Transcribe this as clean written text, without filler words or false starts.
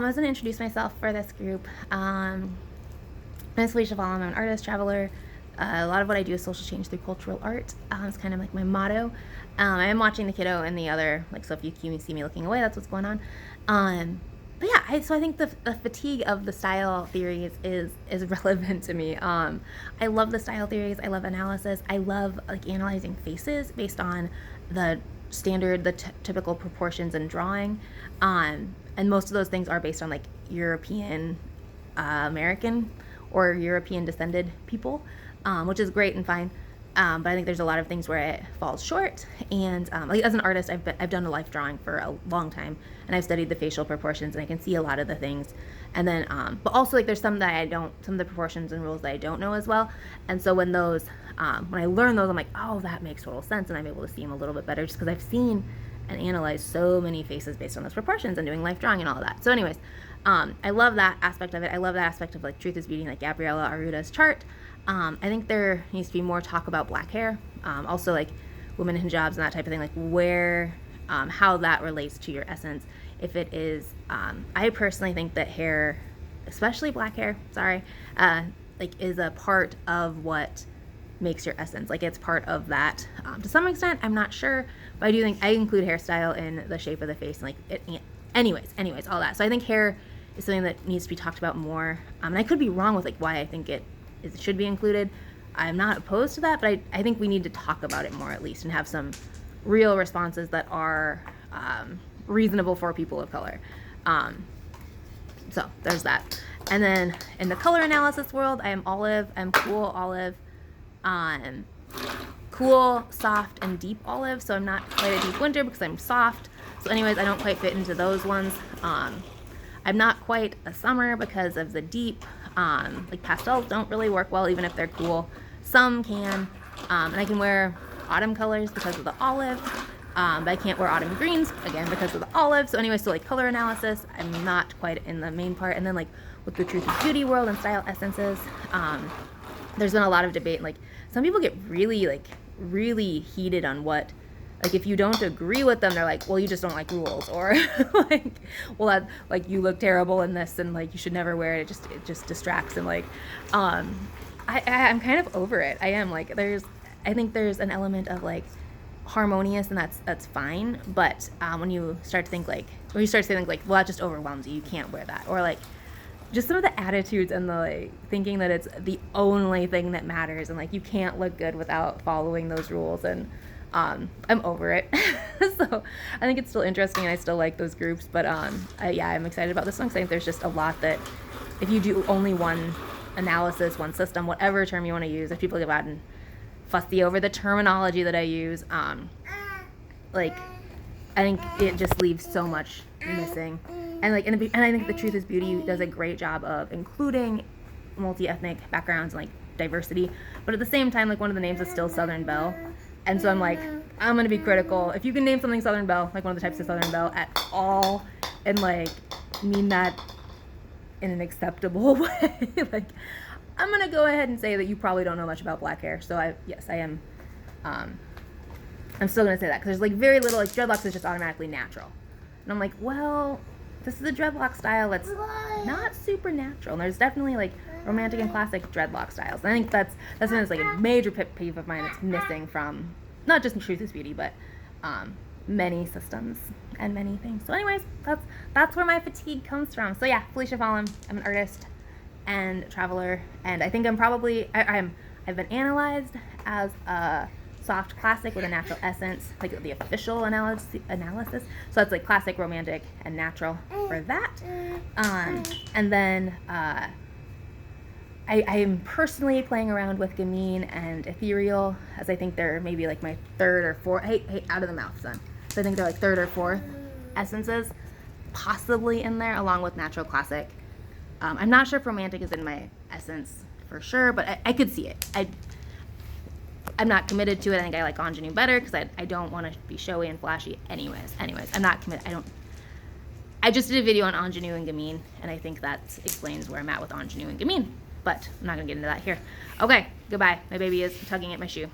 I was going to introduce myself for this group. My name is Felicia Vallum. I'm an artist, traveler. A lot of what I do is social change through cultural art. It's kind of like my motto. I am watching the kiddo in the other, like, so if you see me looking away, that's what's going on. But yeah, so I think the fatigue of the style theories is relevant to me. I love the style theories. I love analysis. I love like analyzing faces based on the standard, the typical proportions and drawing. And most of those things are based on like European American or European descended people, which is great and fine. But I think there's a lot of things where it falls short. And like as an artist, I've done a life drawing for a long time, and I've studied the facial proportions, and I can see a lot of the things. And then, but also like there's some of the proportions and rules that I don't know as well. And so when I learn those, I'm like, oh, that makes total sense, and I'm able to see them a little bit better just because I've seen and analyzed so many faces based on those proportions and doing life drawing and all of that. So anyways, I love that aspect of it. I love that aspect of like Truth is Beauty, like Gabriella Arruda's chart. I think there needs to be more talk about black hair. Also like women in hijabs and that type of thing, like where, how that relates to your essence. If it is, I personally think that hair, especially black hair, like is a part of what makes your essence. Like it's part of that. To some extent, I'm not sure, but I do think I include hairstyle in the shape of the face. And like it, anyways, all that. So I think hair is something that needs to be talked about more. And I could be wrong with like why I think it should be included. I'm not opposed to that, but I think we need to talk about it more at least and have some real responses that are reasonable for people of color. So there's that. And then in the color analysis world, I am olive. I'm cool olive. Cool, soft, and deep olive. So I'm not quite a deep winter because I'm soft. So anyways, I don't quite fit into those ones. I'm not quite a summer because of the deep. Like pastels don't really work well even if they're cool. Some can. And I can wear autumn colors because of the olive. But I can't wear autumn greens, again, because of the olive. So anyway, so like color analysis, I'm not quite in the main part. And then like with the Truth is Beauty world and style essences, there's been a lot of debate. Like some people get really heated on what, like if you don't agree with them, they're like, well, you just don't like rules, or like, well, that, like you look terrible in this, and like you should never wear it. It just distracts, and like, I'm kind of over it. I am like, I think there's an element of like harmonious, and that's fine. But when you start to think like, when you start to think like, well, that just overwhelms you. You can't wear that, or like, just some of the attitudes and the like thinking that it's the only thing that matters, and like you can't look good without following those rules, and I'm over it. So I think it's still interesting, and I still like those groups, but yeah, I'm excited about this one because I think there's just a lot that if you do only one analysis, one system, whatever term you want to use, if people get out and fussy over the terminology that I use, like I think it just leaves so much missing. And like, and I think the Truth is Beauty does a great job of including multi-ethnic backgrounds and like diversity, but at the same time, like one of the names is still Southern Belle, and so I'm like, I'm gonna be critical. If you can name something Southern Belle, like one of the types of Southern Belle at all, and like mean that in an acceptable way, like I'm gonna go ahead and say that you probably don't know much about black hair. So I am. I'm still gonna say that because there's like very little, like dreadlocks is just automatically natural, and I'm like, well, this is a dreadlock style that's not super natural. And there's definitely like romantic and classic dreadlock styles. And I think that's something that's like a major pet peeve of mine that's missing from not just Truth is Beauty, but many systems and many things. So anyways, that's where my fatigue comes from. So yeah, Felicia Vallum, I'm an artist and traveler, and I think I'm probably I've been analyzed as a soft classic with a natural essence, like the official analysis. So that's like classic, romantic, and natural for that. And then I am personally playing around with gamine and ethereal, as I think they're maybe like my third or fourth. Hey, out of the mouth, son. So I think they're like third or fourth essences, possibly in there, along with natural, classic. I'm not sure if romantic is in my essence for sure, but I could see it. I'm not committed to it. I think I like ingenue better because I don't want to be showy and flashy. Anyways, I'm not committed. I just did a video on ingenue and gamine, and I think that explains where I'm at with ingenue and gamine. But I'm not going to get into that here. Okay, goodbye. My baby is tugging at my shoe.